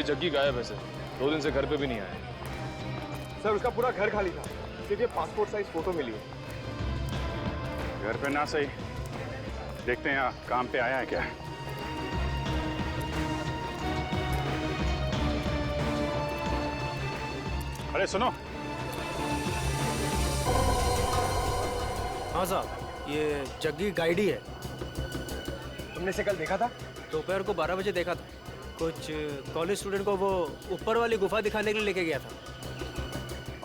ये जग्गी गायब है सर, 2 दिन से घर पे भी नहीं आया। सर उसका पूरा घर खाली था, सिर्फ ये पासपोर्ट साइज फोटो मिली है। घर पे ना सही, देखते हैं यहाँ काम पे आया है क्या। अरे सुनो। हाँ साहब, ये जग्गी गाइड ही है। तुमने इसे कल देखा था? दोपहर को 12 बजे देखा था। कुछ कॉलेज स्टूडेंट को वो ऊपर वाली गुफा दिखाने के लिए लेके गया था।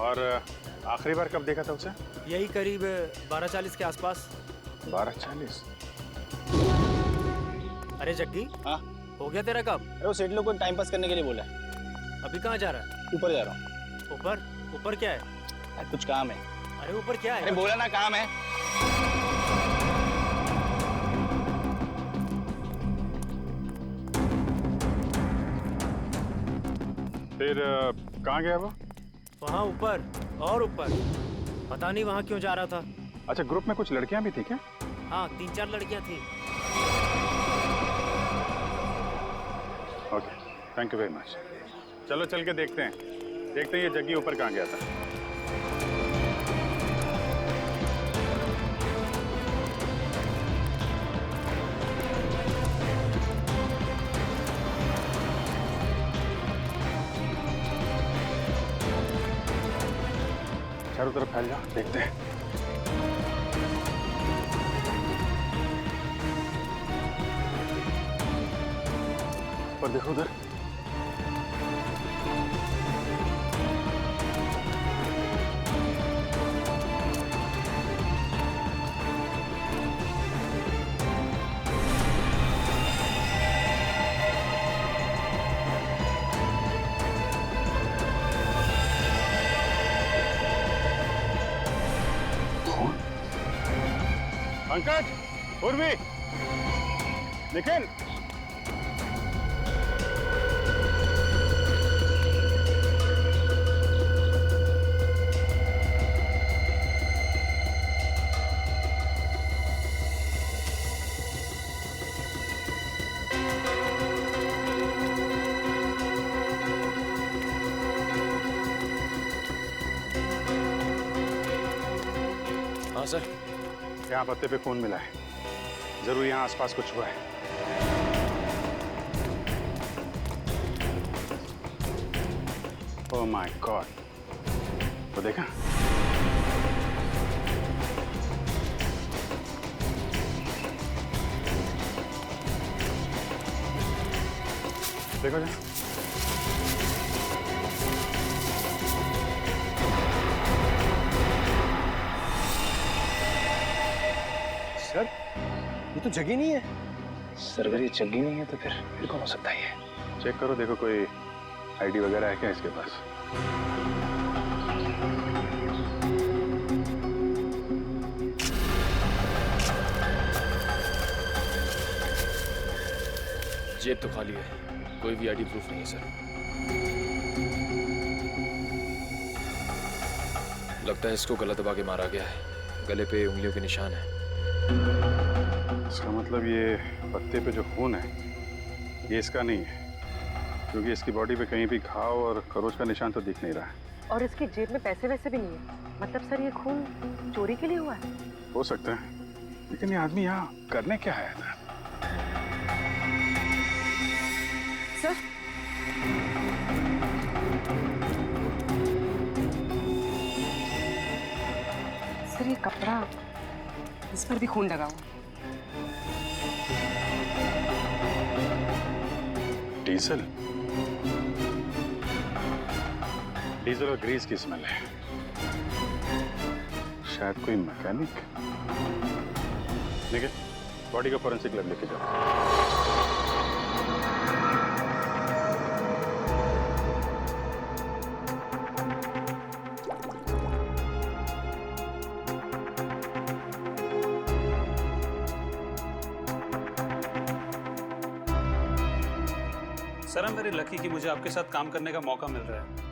और आखिरी बार कब देखा था उसे? यही करीब 12:40 के आसपास। 12:40। अरे जग्गी, हाँ हो गया तेरा काम? अरे वो सेठ लोग को टाइम पास करने के लिए बोला है। अभी कहाँ जा रहा है? ऊपर जा रहा हूँ। ऊपर? ऊपर क्या है? अरे कुछ काम है। अरे ऊपर क्या है? अरे बोला ना काम है। फिर कहाँ गया वो? वहाँ ऊपर और ऊपर, पता नहीं वहाँ क्यों जा रहा था। अच्छा, ग्रुप में कुछ लड़कियां भी थी क्या? हाँ, 3-4 लड़कियाँ थी। Okay, thank you very much. चलो चल के देखते हैं ये जग्गी ऊपर कहाँ गया था। चारों तरफ फैल जाओ, देखते हैं। और देखो उधर। पंकज, उर्वी, निखिल, हाँ सर। यहाँ पत्ते पे खून मिला है, जरूर यहाँ आसपास कुछ हुआ है। ओह माय गॉड, तो देखा? देखो जा। सर ये तो जगह नहीं है। सर अगर ये जग्गी नहीं है तो फिर कौन हो सकता है ये? चेक करो, देखो कोई आईडी वगैरह है क्या इसके पास। जेब तो खाली है, कोई भी आईडी प्रूफ नहीं है सर। लगता है इसको गला दबा के मारा गया है, गले पे उंगलियों के निशान है। इसका मतलब ये पत्ते पे जो खून है ये इसका नहीं है, क्योंकि इसकी बॉडी पे कहीं भी घाव और खरोच का निशान तो दिख नहीं रहा है। और इसकी जेब में पैसे वैसे भी नहीं है। मतलब सर ये खून चोरी के लिए हुआ है? हो सकता है, लेकिन ये आदमी यहाँ करने क्या आया था? सर सर ये कपड़ा, इस पर भी खून लगा हुआ। डीजल, डीजल और ग्रीस की स्मेल है। शायद कोई मैकेनिक। देखिए, बॉडी का फोरेंसिक लैब लेके जाओ। सर मेरी लकी कि मुझे आपके साथ काम करने का मौका मिल रहा है।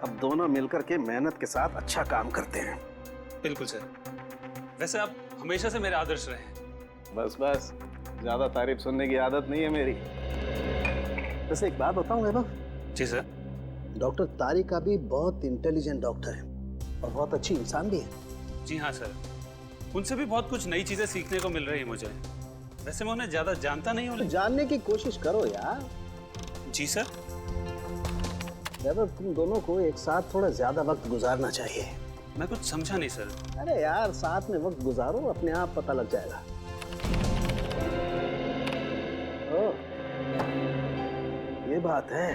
अब दोनों मिलकर के मेहनत के साथ अच्छा काम करते हैं। बिल्कुल सर। वैसे आप हमेशा से मेरे आदर्श रहे हैं। बस बस, ज्यादा तारीफ सुनने की आदत नहीं है मेरी। वैसे एक बात बताऊं वैभव, जी सर। डॉक्टर तारिका भी बहुत इंटेलिजेंट डॉक्टर है और बहुत अच्छी इंसान भी है। जी हाँ सर, उनसे भी बहुत कुछ नई चीजें सीखने को मिल रही है मुझे। वैसे मैं उन्हें ज्यादा जानता नहीं हूँ तो जानने की कोशिश करो यार। जी सर। वैभव, तुम दोनों को एक साथ थोड़ा ज्यादा वक्त गुजारना चाहिए। मैं कुछ समझा नहीं सर। अरे यार, साथ में वक्त गुजारो, अपने आप पता लग जाएगा। ओ, ये बात है।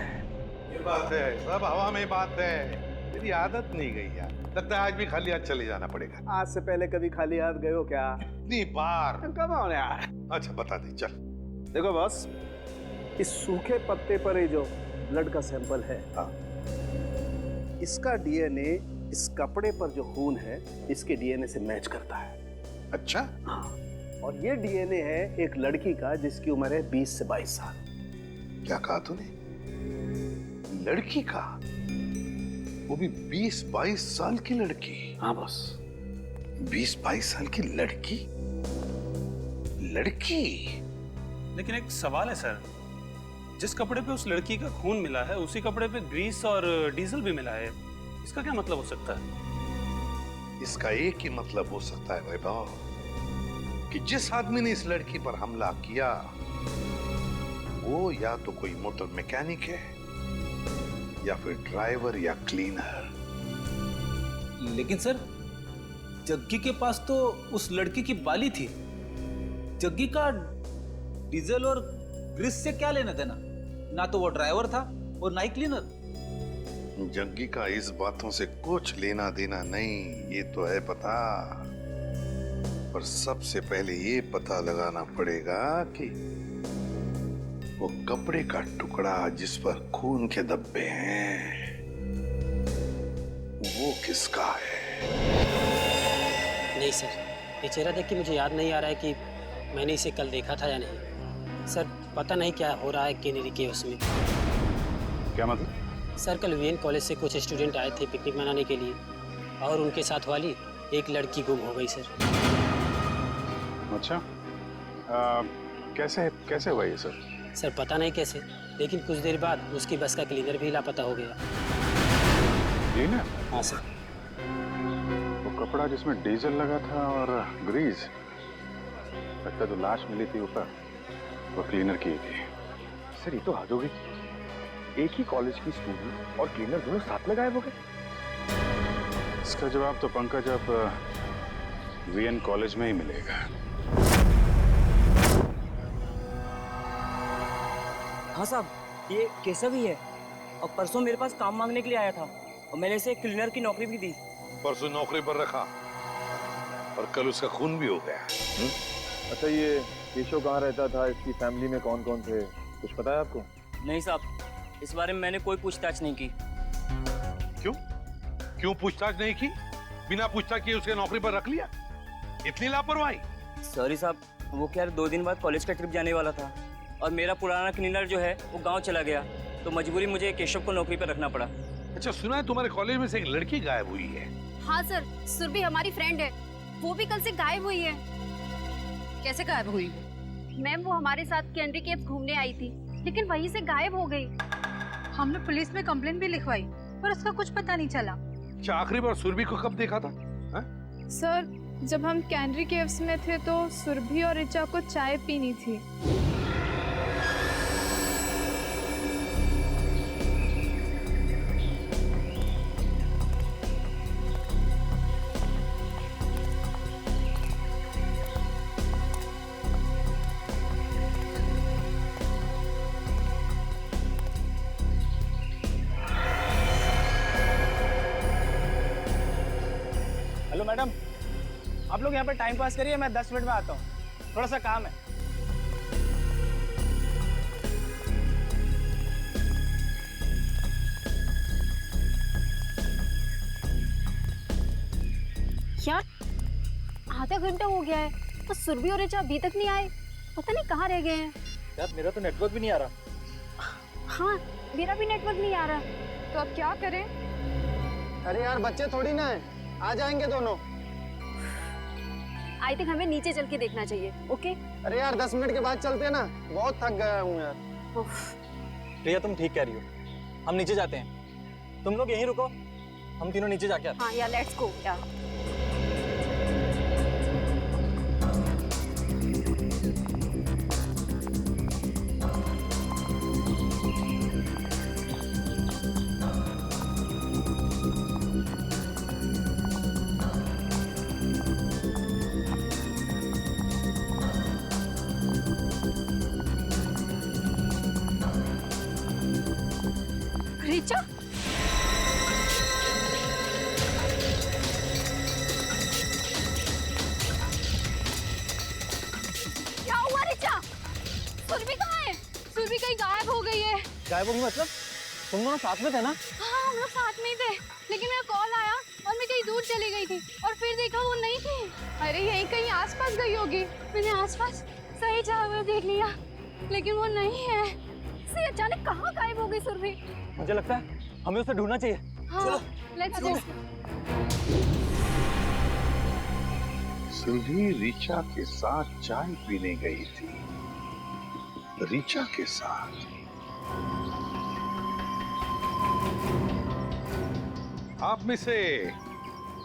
ये बात है, सब हवा में बात है। तेरी आदत नहीं गई यार, लगता है आज भी खाली हाथ चले जाना पड़ेगा। आज से पहले कभी खाली हाथ गए हो क्या? इतनी बार। कम ऑन यार। अच्छा बता दे, चल। देखो बॉस, इस सूखे पत्ते पर ये जो ब्लड का सैंपल है, हाँ। इसका डीएनए इस कपड़े पर जो खून है इसके डीएनए से मैच करता है। अच्छा। हाँ, और ये डीएनए है एक लड़की का जिसकी उम्र है 20 से 22 साल। क्या कहा तूने? लड़की का? वो भी 20-22 साल की लड़की? हाँ बॉस। 20-22 साल की लड़की? लड़की? लेकिन एक सवाल है सर, जिस कपड़े पे उस लड़की का खून मिला है उसी कपड़े पे ग्रीस और डीजल भी मिला है। इसका क्या मतलब हो सकता है? इसका एक ही मतलब हो सकता है वैभव, कि जिस आदमी ने इस लड़की पर हमला किया वो या तो कोई मोटर मैकेनिक है या फिर ड्राइवर या क्लीनर। लेकिन सर, जग्गी के पास तो उस लड़की की बाली थी। जग्गी का डीजल और ग्रीस से क्या लेना देना? ना तो वो ड्राइवर था और ना ही क्लीनर। जग्गी का इस बातों से कुछ लेना देना नहीं, ये तो है पता। पर सबसे पहले ये पता लगाना पड़ेगा कि वो कपड़े का टुकड़ा जिस पर खून के धब्बे हैं वो किसका है। नहीं सर, ये चेहरा देख के मुझे याद नहीं आ रहा है कि मैंने इसे कल देखा था या नहीं। सर पता नहीं क्या हो रहा है केनेरी के उसमें। क्या मतलब? सर कल वीएन कॉलेज से कुछ स्टूडेंट आए थे पिकनिक मनाने के लिए और उनके साथ वाली एक लड़की गुम हो गई सर। अच्छा, कैसे हुआ ये सर? सर पता नहीं कैसे, लेकिन कुछ देर बाद उसकी बस का क्लीनर भी लापता हो गया। क्लीनर? हाँ सर। वो कपड़ा जिसमें डीजल लगा था और ग्रीस, लगता जो लाश मिली थी ऊपर वो क्लीनर की थी। सर ये तो हद हो गई। एक ही कॉलेज की स्टूडेंट और क्लीनर दोनों साथ में गायब हो गए। इसका जवाब तो पंकज अब वीएन कॉलेज में ही मिलेगा। हाँ साहब, ये केशव ही है और परसों मेरे पास काम मांगने के लिए आया था और मैंने इसे क्लीनर की नौकरी भी दी। परसों नौकरी पर रखा और कल उसका खून भी हो गया। अच्छा, ये केशव कहाँ रहता था? इसकी फैमिली में कौन कौन थे? कुछ पता है आपको? नहीं साहब, इस बारे में मैंने कोई पूछताछ नहीं की। क्यों पूछताछ नहीं की? बिना पूछताछ किए उसके नौकरी पर रख लिया? इतनी लापरवाही? सॉरी साहब, वो क्या 2 दिन बाद कॉलेज का ट्रिप जाने वाला था और मेरा पुराना क्लीनर जो है वो गांव चला गया, तो मजबूरी मुझे केशव को नौकरी पर रखना पड़ा। अच्छा, सुना है तुम्हारे कॉलेज में से एक लड़की गायब हुई है? हाँ सर, सुरभि हमारी फ्रेंड है, वो भी कल से गायब हुई है। कैसे गायब हुई? मैम वो हमारे साथ कैंडी केव्स घूमने आई थी, लेकिन वहीं से गायब हो गई। हमने पुलिस में कंप्लेंट भी लिखवाई पर उसका कुछ पता नहीं चला। अच्छा, आखिरी बार सुरभि को कब देखा था? सर जब हम कैंडी केव्स में थे तो सुरभि और ऋचा को चाय पीनी थी। हेलो मैडम, आप लोग यहाँ पर टाइम पास करिए, मैं 10 मिनट में आता हूँ, थोड़ा सा काम है। यार आधा घंटा हो गया है तो सुरभि और ऋचा अभी तक नहीं आए, पता नहीं कहाँ रह गए हैं। यार मेरा तो नेटवर्क भी नहीं आ रहा। हाँ मेरा भी नेटवर्क नहीं आ रहा। तो अब क्या करें? अरे यार बच्चे थोड़ी ना है, आ जाएंगे दोनों। आई थिंक हमें नीचे चल के देखना चाहिए। ओके? अरे यार 10 मिनट के बाद चलते हैं ना, बहुत थक गया हूँ यार। प्रिया तुम ठीक कह रही हो, हम नीचे जाते हैं, तुम लोग यहीं रुको, हम तीनों नीचे जाके आते हैं। हाँ यार, लेट्स गो यार। ऋचा, क्या हुआ ऋचा? सुरभि कहाँ है? सुरभि कहीं गायब हो गई है। गायब होगी मतलब? तुम दोनों साथ में थे ना? हाँ हम लोग साथ में ही थे, लेकिन मेरा कॉल आया और मैं कहीं दूर चली गई थी और फिर देखा वो नहीं थी। अरे यहीं कहीं आसपास गई होगी। मैंने आसपास सही जगह पे देख लिया, लेकिन वो नहीं है। से अचानक कहाँ गायब हो गई सुरभि? मुझे लगता है हमें उसे ढूंढना चाहिए। हाँ, चलो लेट्स गो। सुरभि ऋचा के साथ चाय पीने गई थी। ऋचा के साथ। आप में से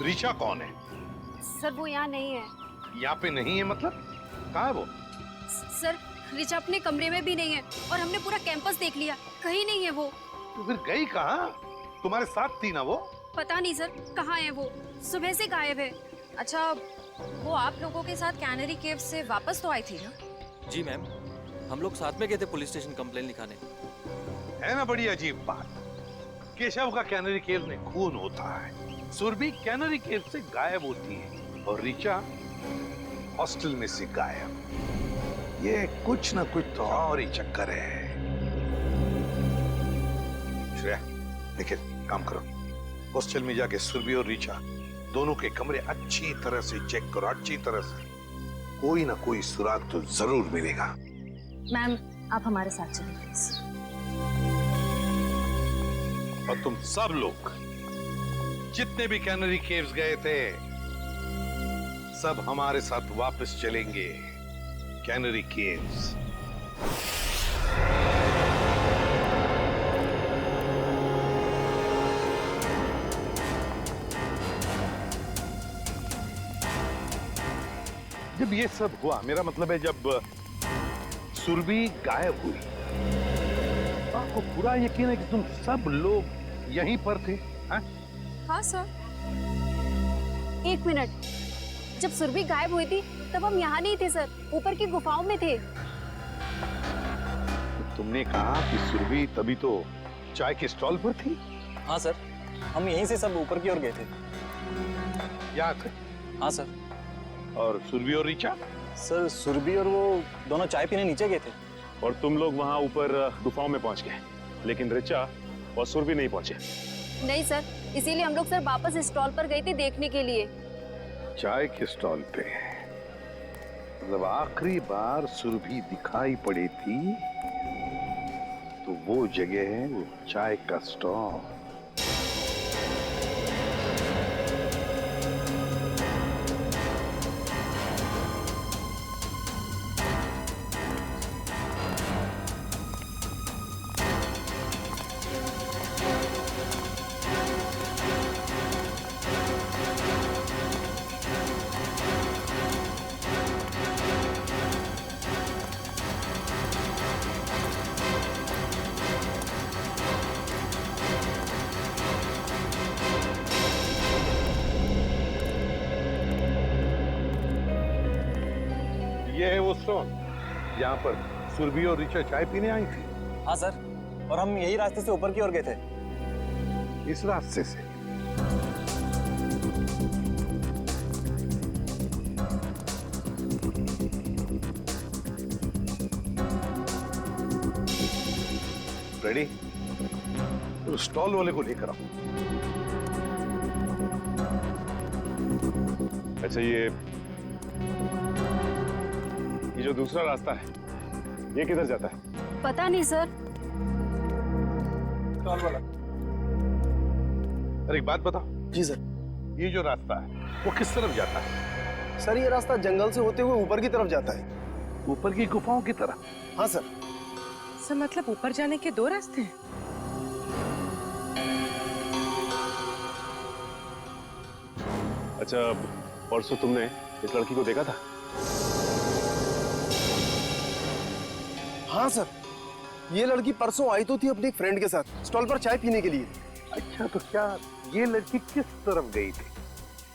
ऋचा कौन है? सर वो यहाँ नहीं है। यहाँ पे नहीं है मतलब? कहाँ है वो? सर ऋचा अपने कमरे में भी नहीं है और हमने पूरा कैंपस देख लिया, कहीं नहीं है वो। तो फिर गई कहाँ? तुम्हारे साथ थी ना वो? पता नहीं सर कहाँ है वो, सुबह से गायब है। अच्छा, वो आप लोगों के साथ कैनरी केव से वापस तो आई थी ना? जी मैम, हम लोग साथ में गए थे पुलिस स्टेशन कंप्लेन लिखाने। है ना बड़ी अजीब बात। केशव का कैनरी केव में खून होता है, सुरभि कैनरी केव से गायब होती है और ऋचा हॉस्टल में से गायब। ये कुछ ना कुछ तो और ही चक्कर है। श्रेया, निखिल, काम करो, हॉस्टल में जाके सुरभि और ऋचा दोनों के कमरे अच्छी तरह से चेक करो, अच्छी तरह से। कोई ना कोई सुराग तो जरूर मिलेगा। मैम आप हमारे साथ चलिए प्लीज। और तुम सब लोग जितने भी कैनरी केव्स गए थे, सब हमारे साथ वापस चलेंगे कैनरी केव्स। जब ये सब हुआ, मेरा मतलब है जब सुरभि गायब हुई, आपको पूरा यकीन है कि तुम सब लोग यहीं पर थे? हाँ सर। एक मिनट, जब सुरभि गायब हुई थी तब हम यहाँ नहीं थे सर, ऊपर की गुफाओं में थे। तुमने कहा कि सुरभि तभी तो चाय के स्टॉल पर थी? हाँ सर, हम यहीं से सब ऊपर की ओर गए थे। यहाँ थे? हाँ सर। और सुरभि और ऋचा? सर सुरभि और वो दोनों चाय पीने नीचे गए थे। और तुम लोग वहाँ ऊपर गुफाओं में पहुंच गए, लेकिन ऋचा और सुरभि नहीं पहुंचे। नहीं सर, इसीलिए हम लोग सर वापस स्टॉल पर गए थे देखने के लिए। चाय के स्टॉल पे? मतलब आखिरी बार सुरभि दिखाई पड़ी थी तो वो जगह है वो चाय का स्टॉल। ये है वो स्टॉल यहाँ पर सुरभि और ऋचा चाय पीने आई थी? हाँ सर, और हम यही रास्ते से ऊपर की ओर गए थे। इस रास्ते से? रेडी? तो स्टॉल वाले को लेकर आओ। अच्छा, ये जो दूसरा रास्ता है ये किधर जाता है? पता नहीं सर। स्टॉल वाला, अरे एक बात बताओ। जी सर। ये जो रास्ता है वो किस तरफ जाता है? सर ये रास्ता जंगल से होते हुए ऊपर की तरफ जाता है। ऊपर की गुफाओं की तरफ? हाँ सर। सर मतलब ऊपर जाने के 2 रास्ते हैं? अच्छा, परसों तुमने इस लड़की को देखा था? हाँ सर, ये लड़की परसों आई तो थी अपने एक फ्रेंड के साथ स्टॉल पर चाय पीने के लिए। अच्छा, तो क्या ये लड़की किस तरफ गई थी?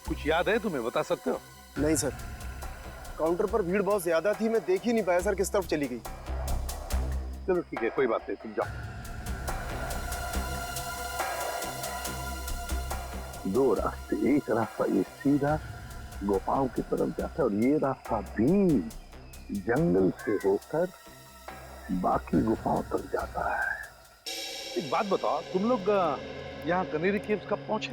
कुछ याद है तुम्हें, बता सकते हो? नहीं सर, काउंटर पर भीड़ बहुत ज्यादा थी, मैं देख ही नहीं पाया सर किस तरफ चली गई। चलो ठीक है, कोई बात नहीं, तुम जाओ। 2 रास्ते, एक रास्ता ये सीधा गुफाओं की तरफ जाता है और ये रास्ता भी जंगल से होकर बाकी गुफाओं तक जाता है। एक बात बताओ, तुम लोग यहाँ कनेरी केव्स कब पहुंचे?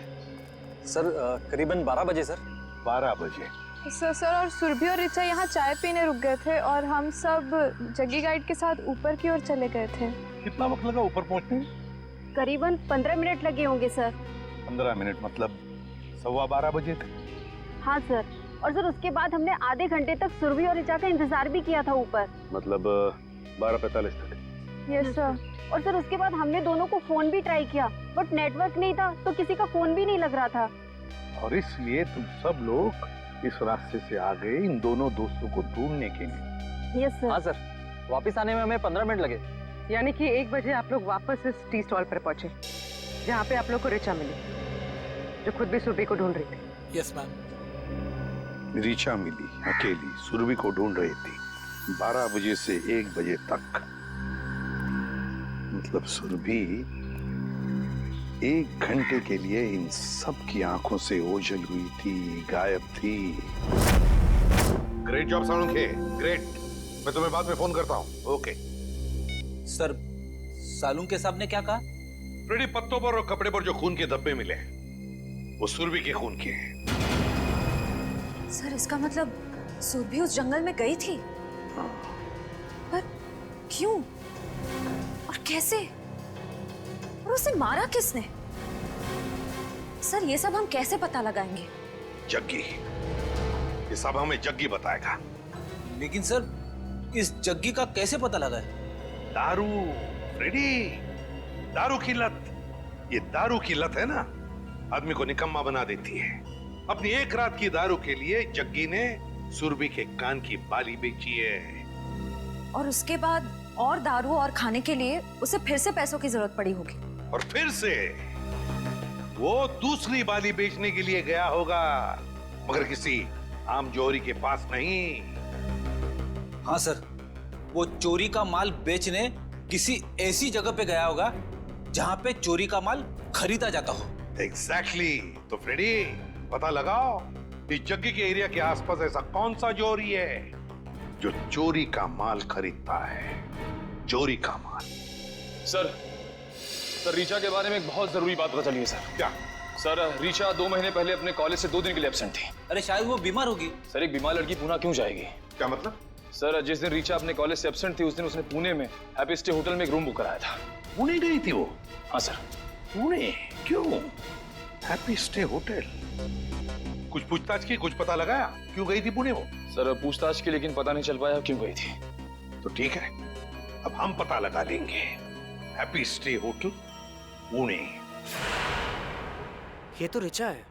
सर करीबन 12 बजे सर। 12 बजे। सर और सुरभि और ऋचा यहाँ चाय पीने रुक गए थे और हम सब जग्गी गाइड के साथ ऊपर की ओर चले गए थे। कितना वक्त लगा ऊपर पहुंचने में? करीबन 15 मिनट लगे होंगे सर। 15 मिनट मतलब 11:15 बजे थे। हाँ सर, और सर उसके बाद हमने आधे घंटे तक सुरभि और ऋचा का इंतजार भी किया था ऊपर। मतलब 12:45 तक। Yes sir. और सर उसके बाद हमने दोनों को फोन भी ट्राई किया, बट नेटवर्क नहीं था तो किसी का फोन भी नहीं लग रहा था। और इसलिए तुम सब लोग इस रास्ते से आ गए इन दोनों दोस्तों को ढूंढने के लिए। Yes sir. हाँ सर, वापस आने में हमें 15 मिनट लगे। यानी कि 1 बजे आप लोग वापस इस टी स्टॉल पर पहुंचे जहाँ पे आप लोग को ऋचा मिली, जो खुद भी सुरभि को ढूंढ रही थी। Yes ma'am. ऋचा मिली अकेली, सुरभि को ढूंढ रही थी 12 बजे से 1 बजे तक। मतलब सुरभि 1 घंटे के लिए इन सब की आंखों से ओझल हुई थी, गायब थी। Great job Salunkhe, great. मैं तुम्हें बाद में फोन करता हूँ। ओके सर, सालुंखे साहब ने क्या कहा? फ्रेडी, पत्तों पर और कपड़े पर जो खून के धब्बे मिले वो सुरभि के खून के हैं। सर इसका मतलब सुरभि उस जंगल में गई थी? पर क्यों और कैसे? और उसे मारा किसने? सर ये सब हम कैसे पता लगाएंगे? जग्गी, ये सब हमें जग्गी बताएगा। लेकिन सर इस जग्गी का कैसे पता लगा है? दारू फ्रेडी, दारू की लत। ये दारू की लत है ना, आदमी को निकम्मा बना देती है। अपनी 1 रात की दारू के लिए जग्गी ने सुरभि के कान की बाली बेची है। और उसके बाद और दारू और खाने के लिए उसे फिर से पैसों की जरूरत पड़ी होगी। और फिर से वो दूसरी बाली बेचने के लिए गया होगा, मगर किसी आम जौहरी के पास नहीं। हाँ सर, वो चोरी का माल बेचने किसी ऐसी जगह पे गया होगा जहाँ पे चोरी का माल खरीदा जाता हो। एग्जैक्टली। तो फ्रेडी, पता लगाओ इस जग्गी के एरिया के आसपास ऐसा कौन सा जौहरी है जो चोरी का माल खरीदता है। चोरी का माल। सर ऋचा के बारे में एक बहुत जरूरी बात पता चली है सर। क्या? सर ऋचा 2 महीने पहले अपने कॉलेज से 2 दिन के लिए एब्सेंट थी। अरे शायद वो बीमार होगी। सर एक बीमार लड़की पुणे क्यों जाएगी? क्या मतलब? सर जिस दिन ऋचा अपने कॉलेज से एब्सेंट थी उस दिन उसने पुणे में हैप्पी स्टे होटल में एक रूम बुक कराया था। पुणे गई थी वो? हाँ सर। पुणे क्यों? Happy stay hotel. कुछ पूछताछ की, कुछ पता लगाया क्यों गई थी पुणे वो? सर पूछताछ की, लेकिन पता नहीं चल पाया क्यों गई थी। तो ठीक है, अब हम पता लगा लेंगे। Happy stay hotel Pune. ये तो ऋचा है।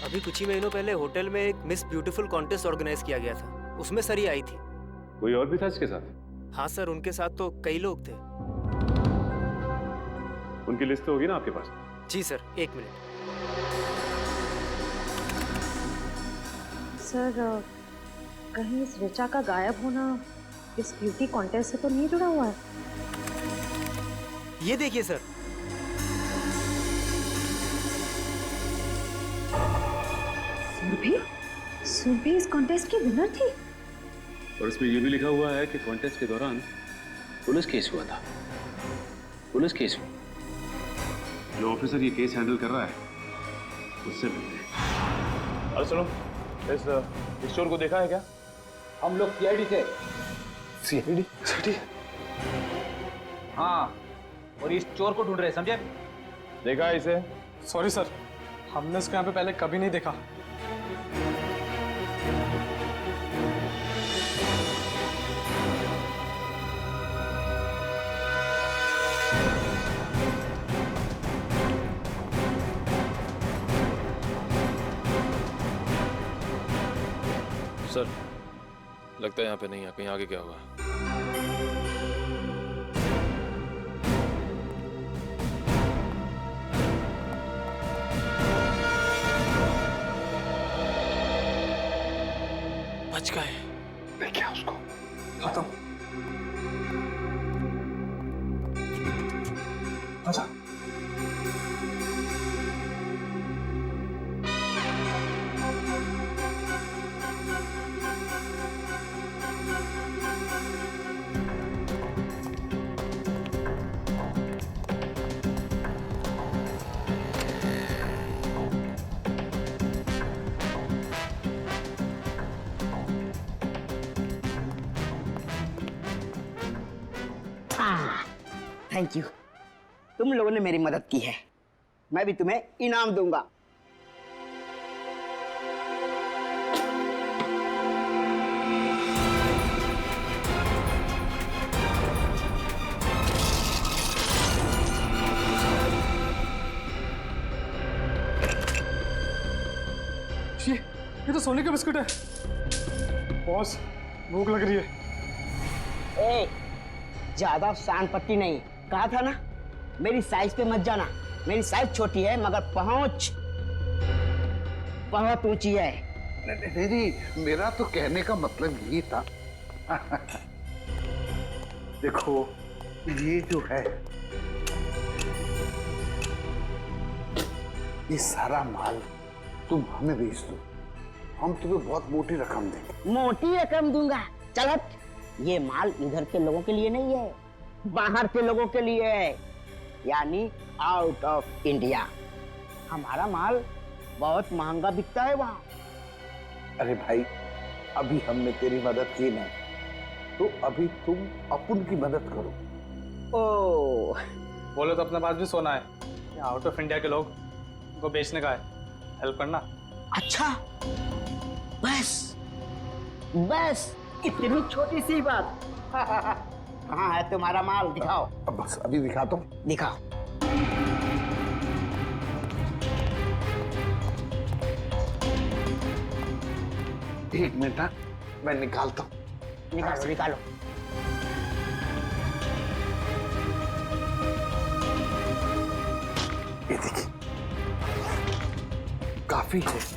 अभी कुछ ही महीनों पहले होटल में एक मिस ब्यूटीफुल कॉन्टेस्ट ऑर्गेनाइज किया गया था, उसमें सरी आई थी। कोई और भी था इसके साथ? हाँ सर, उनके साथ तो कई लोग थे। उनकी लिस्ट तो होगी ना आपके पास? जी सर, 1 मिनट। सर कहीं इस ऋचा का गायब होना इस ब्यूटी कॉन्टेस्ट से तो नहीं जुड़ा हुआ है? ये देखिए सर। सुरभि इस कॉन्टेस्ट की विनर थी। और इसमें ये भी लिखा हुआ है कि कॉन्टेस्ट के दौरान पुलिस केस हुआ था। पुलिस केस हुआ। जो ऑफिसर ये केस हैंडल कर रहा है उससे मिलते हैं। अरे सुनो, इस चोर को देखा है क्या? हम लोग सीआईडी से। सीआईडी? हाँ, और इस चोर को ढूंढ रहे हैं, समझे? देखा है इसे? सॉरी सर, हमने इसको यहाँ पे पहले कभी नहीं देखा। सर, लगता है यहाँ पे नहीं है, कहीं आगे क्या हुआ? बच गए। देखिए उसको। खत्म। आजा। थैंक यू, तुम लोगों ने मेरी मदद की है, मैं भी तुम्हें इनाम दूंगा। ये तो सोने का बिस्कुट है। बॉस, भूख लग रही है। ए, ज्यादा शान पट्टी नहीं, कहा था ना मेरी साइज पे मत जाना। मेरी साइज छोटी है मगर पहुंच बहुत ऊंची है। नहीं, मेरा तो कहने का मतलब यही था। देखो ये जो है, ये सारा माल तुम हमें बेच दो, हम तुम्हें बहुत मोटी रकम देंगे। मोटी रकम दूंगा? चल हट, ये माल इधर के लोगों के लिए नहीं है, बाहर के लोगों के लिए है, यानी आउट ऑफ इंडिया। हमारा माल बहुत महंगा बिकता है वहाँ। अरे भाई, अभी हमने तेरी मदद की ना, तो अभी तुम अपन की मदद करो। ओ, बोलो तो अपने पास भी सोना है, आउट ऑफ इंडिया के लोग को बेचने का है, हेल्प करना। अच्छा, बस बस इतनी छोटी सी बात। कहाँ है तुम्हारा माल, दिखाओ। अब बस अभी दिखाता हूँ। दिखाओ। एक मिनट, मैं निकालता हूँ। निकालो निकालो। ये देखिए, काफी है।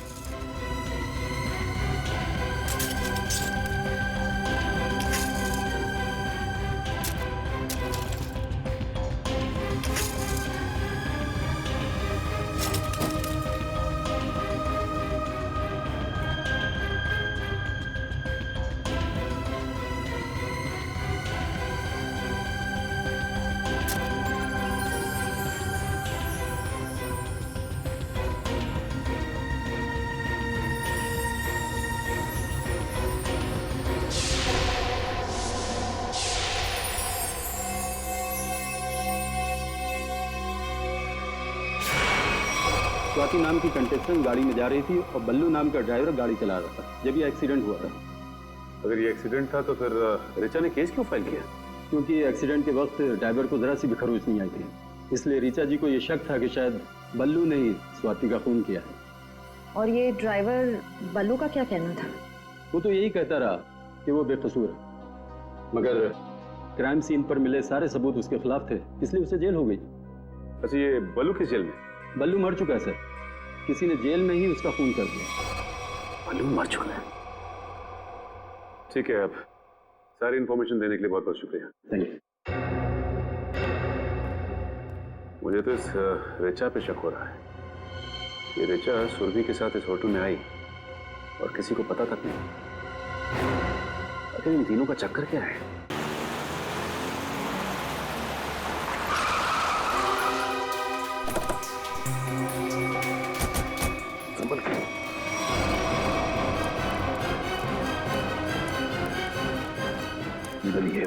स्वाति नाम की कंटेस्टेंट गाड़ी में जा रही थी और बल्लू नाम का ड्राइवर गाड़ी चला रहा था जब ये एक्सीडेंट हुआ था। अगर ये एक्सीडेंट था तो फिर रिचा ने केस क्यों फाइल किया? क्योंकि एक्सीडेंट के वक्त ड्राइवर को जरा सी भी खरोच नहीं आई थी, इसलिए रिचा जी को ये शक था कि शायद बल्लू ने ही स्वाति का खून किया है। और ये ड्राइवर बल्लू का क्या कहना था? वो तो यही कहता रहा कि वो बेकसूर है, मगर क्राइम सीन पर मिले सारे सबूत उसके खिलाफ थे, इसलिए उसे जेल हो गई। अच्छा, ये बल्लू किस जेल में? बल्लू मर चुका है सर, किसी ने जेल में ही उसका खून कर दिया। बल्लू मर चुका है? ठीक है, अब सारी इन्फॉर्मेशन देने के लिए बहुत बहुत शुक्रिया। Thank you. मुझे तो इस रिचा पे शक हो रहा है। ये रिचा सुरभि के साथ इस होटल में आई और किसी को पता तक नहीं। आखिर इन तीनों का चक्कर क्या है? ये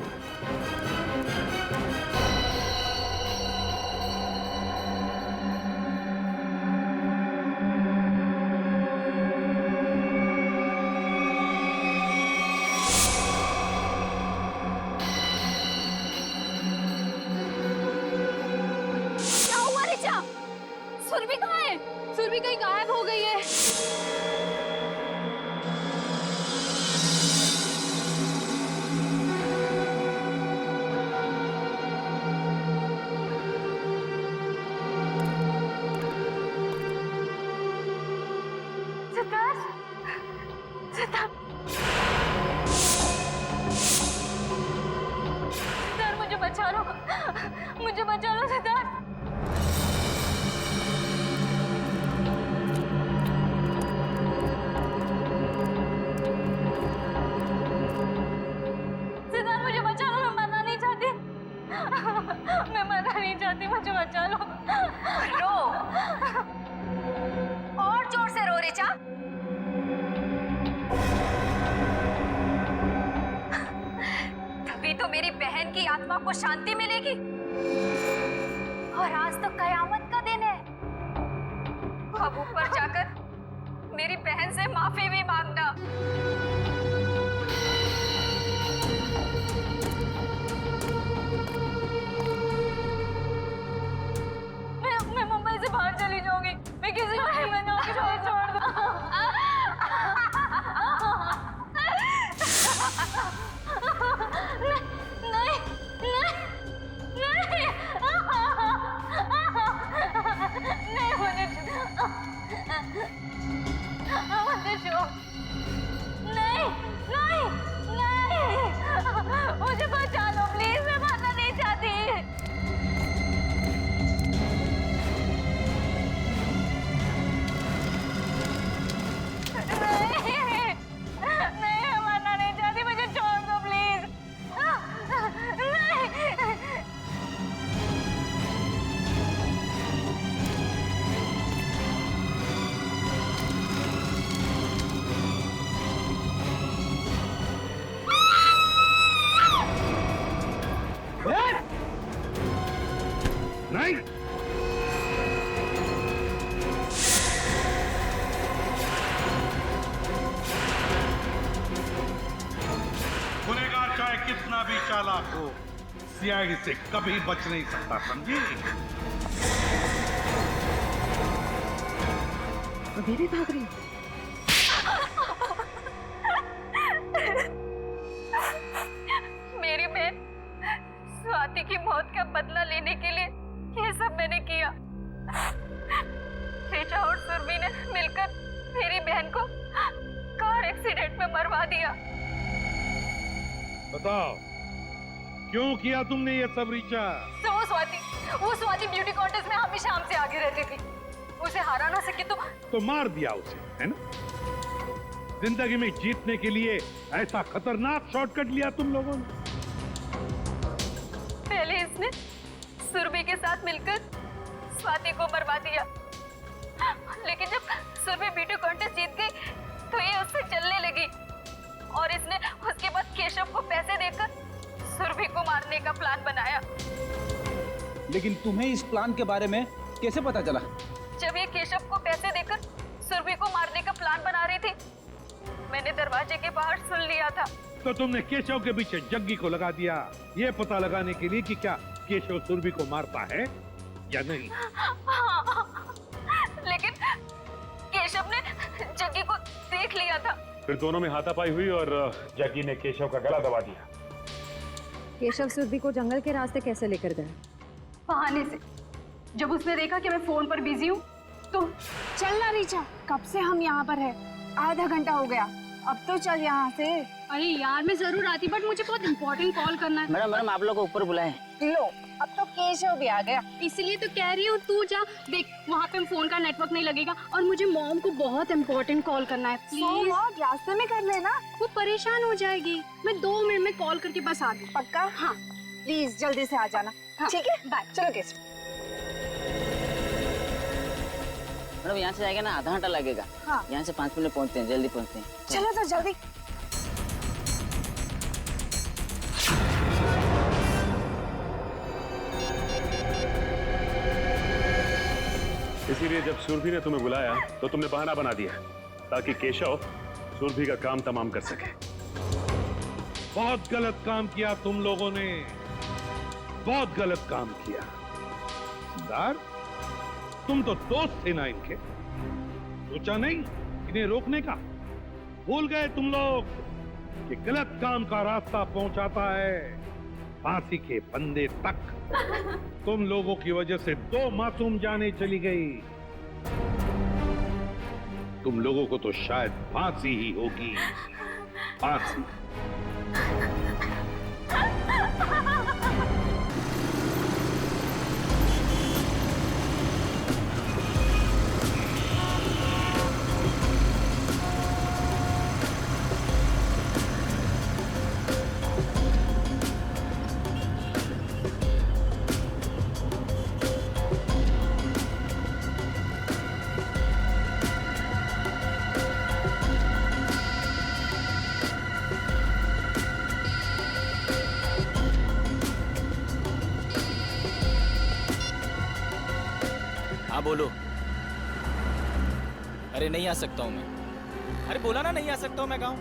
सुरभि कहाँ है? सुरभि कहीं गायब हो गई है। जाती, मुझे बचा लो। रो, और जोर से रो ऋचा। तभी तो मेरी बहन की आत्मा को शांति मिलेगी। और आज तो कयामत का दिन है। अब ऊपर जाकर मेरी बहन से माफी भी मांगना। मैं मुंबई से बाहर चली जाऊंगी। मैं किसी को नहीं बनाऊंगी। छोड़ दो। नहीं, नहीं, नहीं, नहीं, मुझे नहीं, नहीं, नहीं, मुझे बचा लो प्लीज। मैं मरना नहीं चाहती। नहीं, मैं मरना नहीं चाहती। मुझे छोड़ दो प्लीज। नहीं। नहीं, गुनहगार चाहे कितना भी चालाक हो, सियाही से कभी बच नहीं सकता, समझी? अभी भी भाग रही? मेरी बहन स्वाति की मौत का बदला लेने के लिए ये सब मैंने किया। ऋचा और सुरभि ने मिलकर मेरी बहन को कार एक्सीडेंट में मरवा दिया। बताओ, क्यों किया तुमने ये सब ऋचा? तो वो स्वाति ब्यूटी कॉन्टेस्ट में हमेशा हमसे आगे रहती थी। उसे हरा ना सके तो मार दिया उसे, है ना? जिंदगी में जीतने के लिए ऐसा खतरनाक शॉर्टकट लिया तुम लोगों ने। पहले इसने सुरभि के साथ मिलकर स्वाति को मरवा दिया, लेकिन जब सुरभि ब्यूटी कॉन्टेस्ट जीत गई तो ये उससे चलने लगी और इसने उसके बाद केशव को पैसे देकर सुरभि को मारने का प्लान बनाया। लेकिन तुम्हें इस प्लान के बारे में कैसे पता चला? जब ये केशव को पैसे देकर सुरभि को मारने का प्लान बना रही थी, मैंने दरवाजे के बाहर सुन लिया था। तो तुमने केशव के पीछे जग्गी को लगा दिया, ये पता लगाने के लिए कि क्या केशव सुरभि को मारता है या नहीं। लेकिन केशव ने जग्गी को देख लिया था। फिर दोनों में हाथापाई हुई और जग्गी ने केशव का गला दबा दिया। केशव सुरभि को जंगल के रास्ते कैसे लेकर गए? बहाने से। जब उसने देखा कि मैं फोन पर बिजी हूँ तो चलना ऋचा, कब से हम यहाँ पर है? आधा घंटा हो गया, अब तो चल यहाँ से। अरे यार मैं जरूर आती, बट मुझे बहुत इम्पोर्टेंट कॉल करना है। मैडम आप लोग को ऊपर बुलाएं। लो, अब तो केशव भी आ गया। इसलिए तो कह रही हूँ तू जा। देख वहाँ पे फोन का नेटवर्क नहीं लगेगा और मुझे मॉम को बहुत इम्पोर्टेंट कॉल करना है। प्लीज रास्ते में कर लेना, वो परेशान हो जाएगी। मैं 2 मिनट में कॉल करके बस आ गई। पक्का? हाँ प्लीज जल्दी से आ जाना। ठीक है, बाय। चलो केशव। मैडम यहाँ से जाएगा ना, आधा घंटा लगेगा। हाँ। यहाँ से 5 मिनट पहुँचते हैं, जल्दी पहुँचते हैं। चलो तो जल्दी। इसीलिए जब सुरभि ने तुम्हें बुलाया तो तुमने बहाना बना दिया ताकि केशव सुरभि का काम तमाम कर सके। बहुत गलत काम किया तुम लोगों ने, बहुत गलत काम किया। सरदार, तुम तो दोस्त थे ना इनके, सोचा नहीं इन्हें रोकने का? भूल गए तुम लोग कि गलत काम का रास्ता पहुंचाता है फांसी के फंदे तक। तुम लोगों की वजह से 2 मासूम जानें चली गई। तुम लोगों को तो शायद फांसी ही होगी, फांसी। हाँ बोलो। अरे नहीं आ सकता हूँ मैं। अरे बोला ना नहीं आ सकता हूँ मैं गाँव।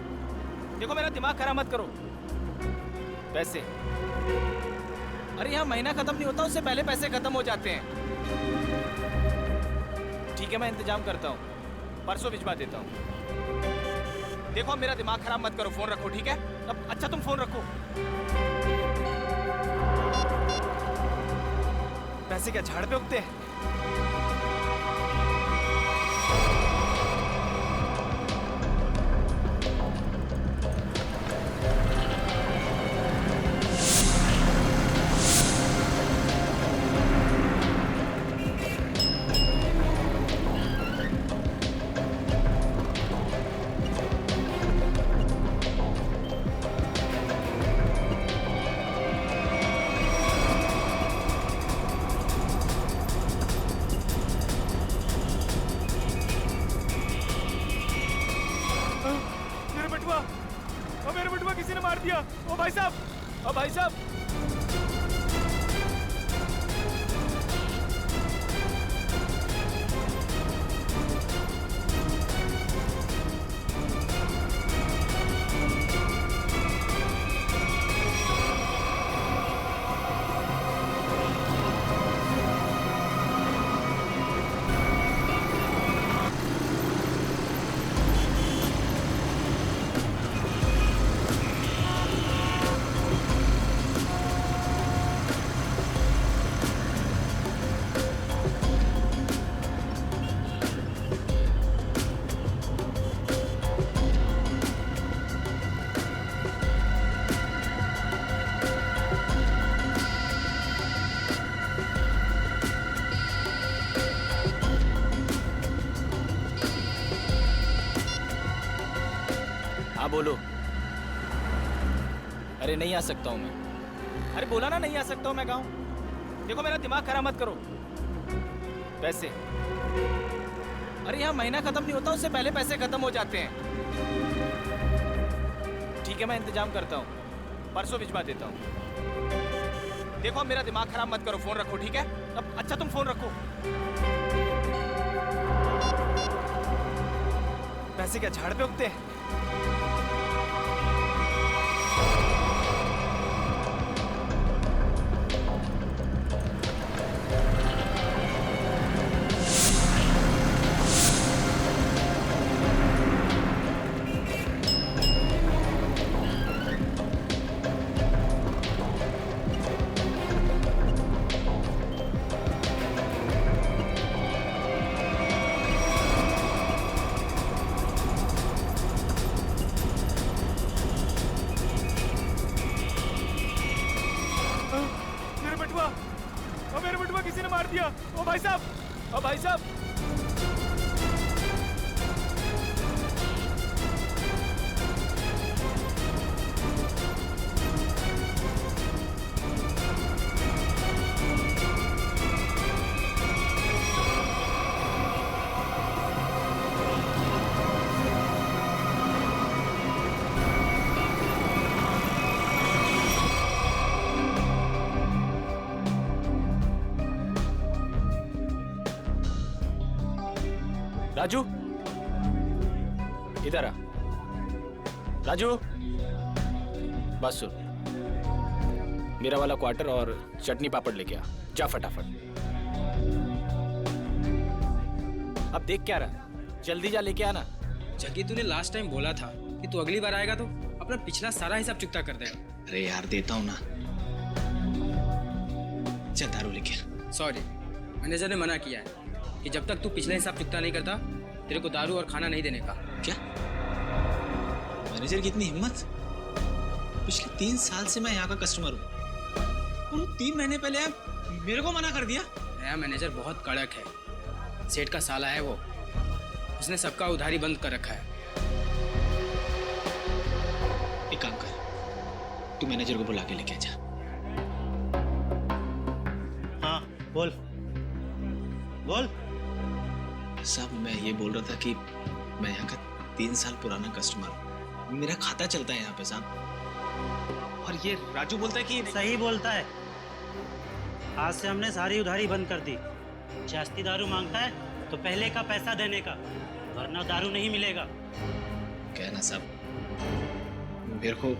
देखो मेरा दिमाग खराब मत करो। पैसे, अरे यहाँ महीना खत्म नहीं होता उससे पहले पैसे खत्म हो जाते हैं। ठीक है मैं इंतजाम करता हूँ, परसों भिजवा देता हूँ। देखो मेरा दिमाग खराब मत करो, फोन रखो ठीक है। अब अच्छा तुम फोन रखो। पैसे क्या झाड़ पे उगते हैं? मेरे बटुआ किसी ने मार दिया। ओ भाई साहब, ओ भाई साहब। हाँ बोलो। अरे नहीं आ सकता हूँ मैं। अरे बोला ना नहीं आ सकता हूँ मैं गाँव। देखो मेरा दिमाग खराब मत करो। पैसे, अरे यहाँ महीना खत्म नहीं होता उससे पहले पैसे खत्म हो जाते हैं। ठीक है मैं इंतजाम करता हूँ, परसों भिजवा देता हूँ। देखो मेरा दिमाग खराब मत करो, फोन रखो ठीक है। अब अच्छा तुम फोन रखो। पैसे क्या झाड़ पे उगते हैं? मेरे बटुआ किसी ने मार दिया। ओ भाई साहब, ओ भाई साहब। राजू इधर आ। राजू बस सुन, मेरा वाला क्वार्टर और चटनी पापड़ लेके आ, जा फटाफट। अब देख क्या रहा, जल्दी जा लेके आना। जग्गी तूने लास्ट टाइम बोला था कि तू अगली बार आएगा तो अपना पिछला सारा हिसाब चुकता कर देगा। अरे यार देता हूँ ना, चल दारू लेके आ। सॉरी, मैनेजर ने मना किया है कि जब तक तू पिछला हिसाब चुकता नहीं करता तेरे को दारू और खाना नहीं देने का। क्या मैनेजर की इतनी हिम्मत? पिछले 3 साल से मैं यहाँ का कस्टमर हूँ और 3 महीने पहले आप मेरे को मना कर दिया। नया मैनेजर बहुत कड़क है, सेठ का साला है वो, उसने सबका उधारी बंद कर रखा है। एक काम कर, तू मैनेजर को बुला के लेके जा। हाँ बोल बोल। साहब मैं ये बोल रहा था कि मैं यहाँ का 3 साल पुराना कस्टमर हूँ, मेरा खाता चलता है यहाँ पे साहब। और ये राजू बोलता है कि सही बोलता है। आज से हमने सारी उधारी बंद कर दी, जास्ती दारू मांगता है तो पहले का पैसा देने का, वरना दारू नहीं मिलेगा। कहना साहब, मेरे को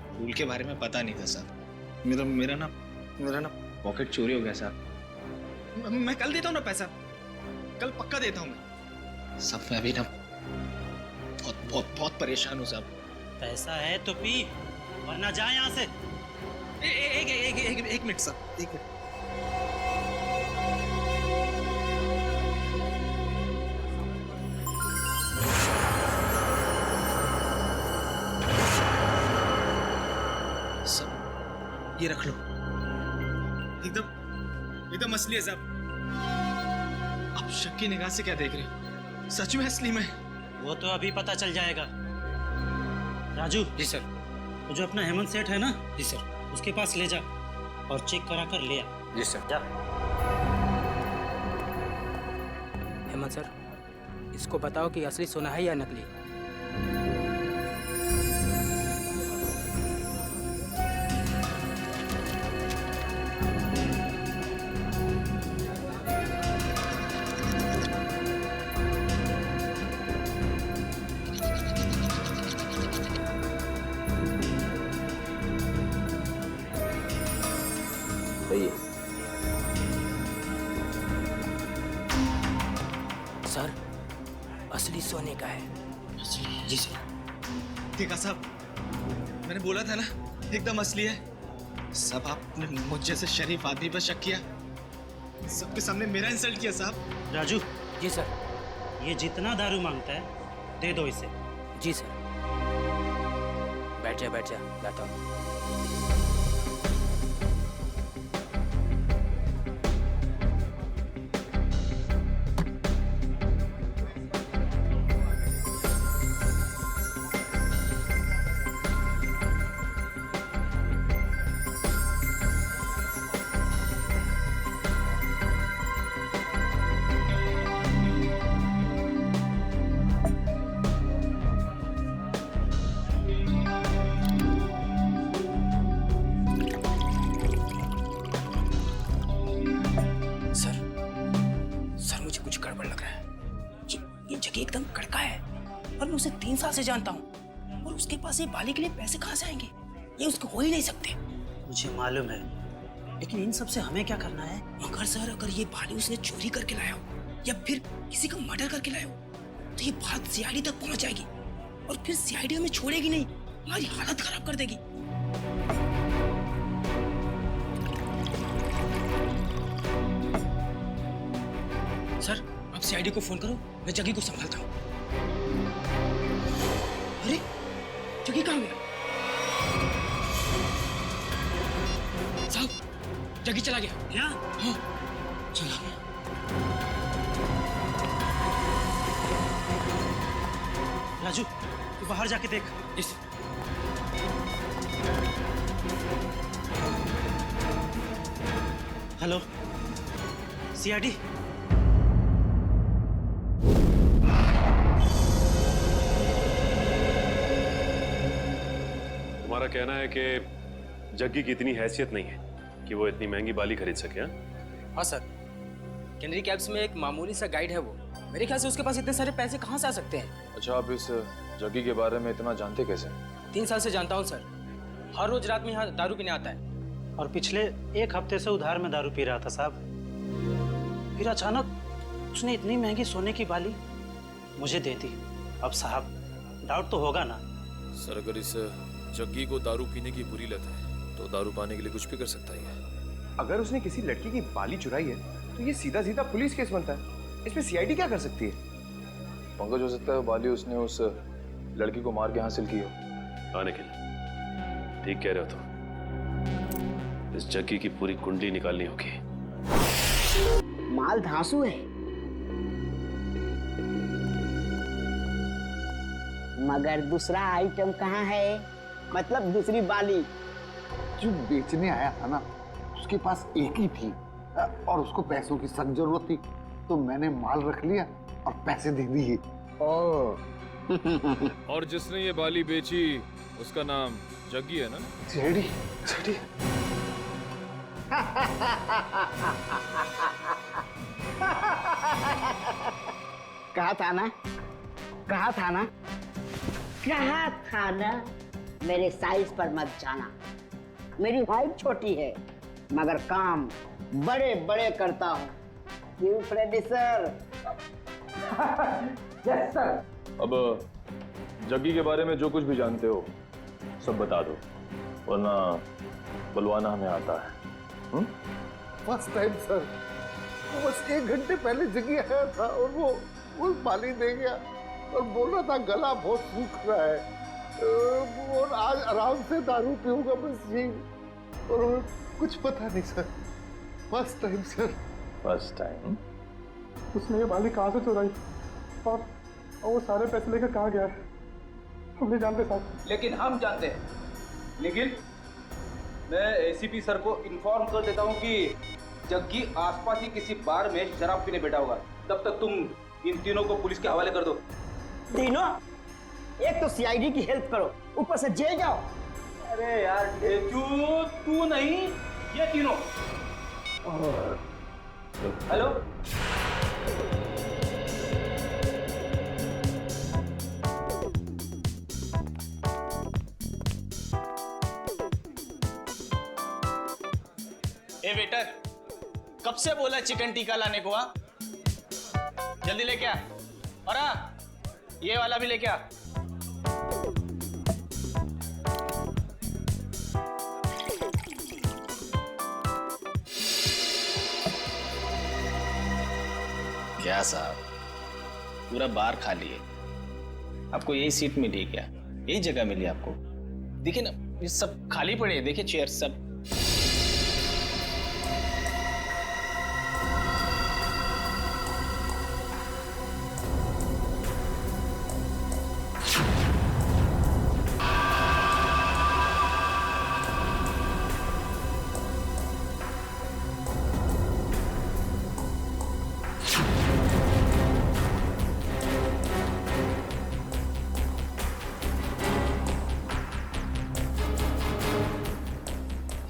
फूल के बारे में पता नहीं था साहब। मेरा ना पॉकेट चोरी हो गया साहब। मैं कल देता हूँ ना पैसा, कल पक्का देता हूँ मैं। सब मैं अभी ना बहुत परेशान हूँ साहब। पैसा है तो पी, वरना जा यहाँ से। एक मिनट साहब, एक मिनट। सब ये रख लो, एकदम असली है साहब। आप शक की निगाह से क्या देख रहे हो? सच में असली में? वो तो अभी पता चल जाएगा। राजू। जी सर। वो जो अपना हेमंत सेठ है ना, जी सर, उसके पास ले जा और चेक करा कर ले आ। जी सर। जा। हेमंत सर, इसको बताओ कि असली सोना है या नकली। सर, असली सोने का है। असली? जी सर। देखा साहब, मैंने बोला था ना एकदम असली है। सब आपने मुझ जैसे शरीफ आदमी पर शक किया, सबके सामने मेरा इंसल्ट किया साहब। राजू। जी सर। ये जितना दारू मांगता है दे दो इसे। जी सर। बैठ जा लाता हूँ। एकदम कड़का है और मैं उसे 3 साल से जानता हूँ, और उसके पास ये बाली के लिए पैसे कहाँ से आएंगे? ये उसको हो ही नहीं सकते। मुझे मालूम है, लेकिन इन सब से हमें क्या करना है? मगर सर, अगर ये बाली उसने चोरी करके लाया हो या फिर किसी का मर्डर करके लाया हो तो ये बात सीआईडी तक पहुंच जाएगी, और फिर सीआईडी हमें छोड़ेगी नहीं, हमारी हालत खराब कर देगी। सर, आप सीआईडी को फोन करो, मैं जग्गी को संभालता हूँ। अरे, जग्गी कहाँ गया? साहब, जग्गी चला गया। क्या? हाँ, चला गया। राजू, तू बाहर जाके देख। Hello, CID. तुम्हारा कहना है कि जग्गी की इतनी हैसियत नहीं है कि वो इतनी महंगी बाली खरीद सके? हाँ सर, कैनरी कैब्स में एक मामूली सा गाइड है वो। मेरे ख्याल से उसके पास इतने सारे पैसे कहाँ से आ सकते हैं? अच्छा, आप इस जग्गी के बारे में इतना जानते कैसे? 3 साल से जानता हूँ सर। हर रोज रात में यहाँ दारू पीने आता है। और पिछले 1 हफ्ते से उधार में दारू पी रहा था साहब। फिर अचानक उसने इतनी महंगी सोने की बाली मुझे दे दी। अब साहब, डाउट तो होगा ना? सर, अगर इस जग्गी को दारू पीने की बुरी लत है तो दारू पाने के लिए कुछ भी कर सकता है। अगर उसने किसी लड़की की बाली चुराई है तो ये सीधा सीधा पुलिस केस बनता है। इसमें सीआईडी क्या कर सकती है? पंकज, हो सकता है बाली उसने उस लड़की को मार के हासिल की हो। हाँ निखिल, ठीक कह रहे हो तुम। इस जग्गी की पूरी कुंडली निकालनी होगी। माल धांसू है, मगर दूसरा आइटम कहाँ है? मतलब दूसरी बाली जो बेचने आया था ना, उसके पास एक ही थी और उसको पैसों की सख्त जरूरत थी, तो मैंने माल रख लिया और पैसे दे दिए। और जिसने ये बाली बेची उसका नाम जग्गी है ना? सीआईडी। कहा था ना, कहा था ना, कहा था ना, मेरे साइज पर मत जाना। मेरी हाइट छोटी है मगर काम बड़े बड़े करता हूँ। क्यों फ्रेडी सर? Yes sir. अब जग्गी के बारे में जो कुछ भी जानते हो सब बता दो, वरना बुलवाना हमें आता है। फर्स्ट टाइम सर, वो बस 1 घंटे पहले जग्गी आया था और वो पानी दे गया और बोल रहा था गला बहुत सूख रहा है और आज आराम से दारू पीऊंगा बस जी। और कुछ पता नहीं sir, first time sir. First time? उसने ये बाली कहाँ से चुराई और वो सारे पैसे लेकर कहाँ गया है हम नहीं जानते साहब। लेकिन हम जानते हैं। निखिल, मैं एसीपी सर को इन्फॉर्म कर देता हूँ कि जग्गी आसपास ही किसी बार में शराब पीने बैठा होगा। तब तक तुम इन तीनों को पुलिस के हवाले कर दो। तीनों? एक तो सीआईडी की हेल्प करो, ऊपर से जेल जाओ। अरे यार तू नहीं, ये तीनों। हेलो, ए वेटर, कब से बोला चिकन टिक्का लाने को? हाँ, जल्दी लेके आ। और हाँ, ये वाला भी लेके आ। क्या साहब, पूरा बार खाली है। आपको यही सीट मिली है क्या? यही जगह मिली आपको? देखिए ना, ये सब खाली पड़े हैं। देखिए चेयर सब।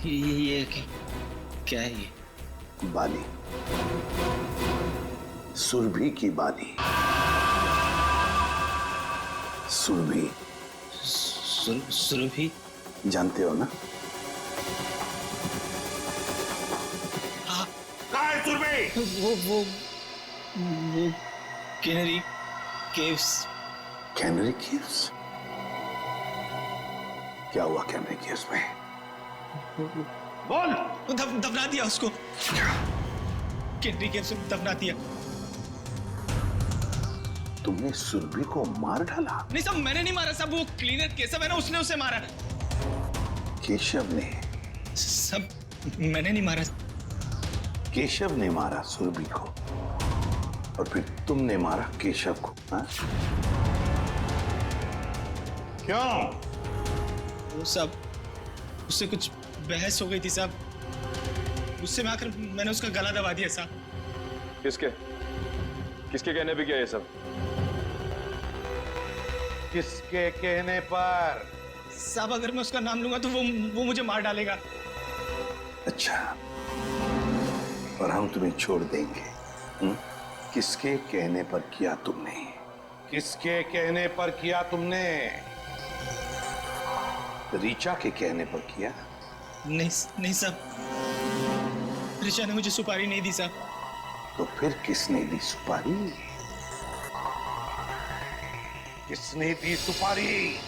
ये क्या है ये? बाली, सुरभि की बाली। सुरभि? सुरभि जानते हो ना? हाँ। कहाँ है सुरभि? वो कैनरी केव्स। Canary caves? क्या हुआ कैनरी केव्स में? बोल। दफना दिया उसको। कैनरी केव्स में दफना दिया। तुमने सुरभि को मार डाला? नहीं साहब, मैंने नहीं मारा साहब, वो क्लीनर केशव है ना, उसने उसे मारा। केशव ने? सब मैंने नहीं मारा। केशव ने मारा सुरभि को और फिर तुमने मारा केशव को? हाँ? क्यों? वो सब उससे कुछ बहस हो गई थी साहब, उससे में आकर मैंने उसका गला दबा दिया साहब। किसके कहने पे किया ये सब? किसके कहने पर? साहब, अगर मैं उसका नाम लूंगा तो वो मुझे मार डालेगा। अच्छा, और हम तुम्हें छोड़ देंगे? किसके कहने पर किया तुमने? किसके कहने पर किया तुमने? रीचा के कहने पर किया? नहीं साहब, ऋचा ने मुझे सुपारी नहीं दी साहब। तो फिर किसने दी सुपारी? किसने दी सुपारी?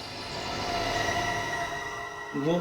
वो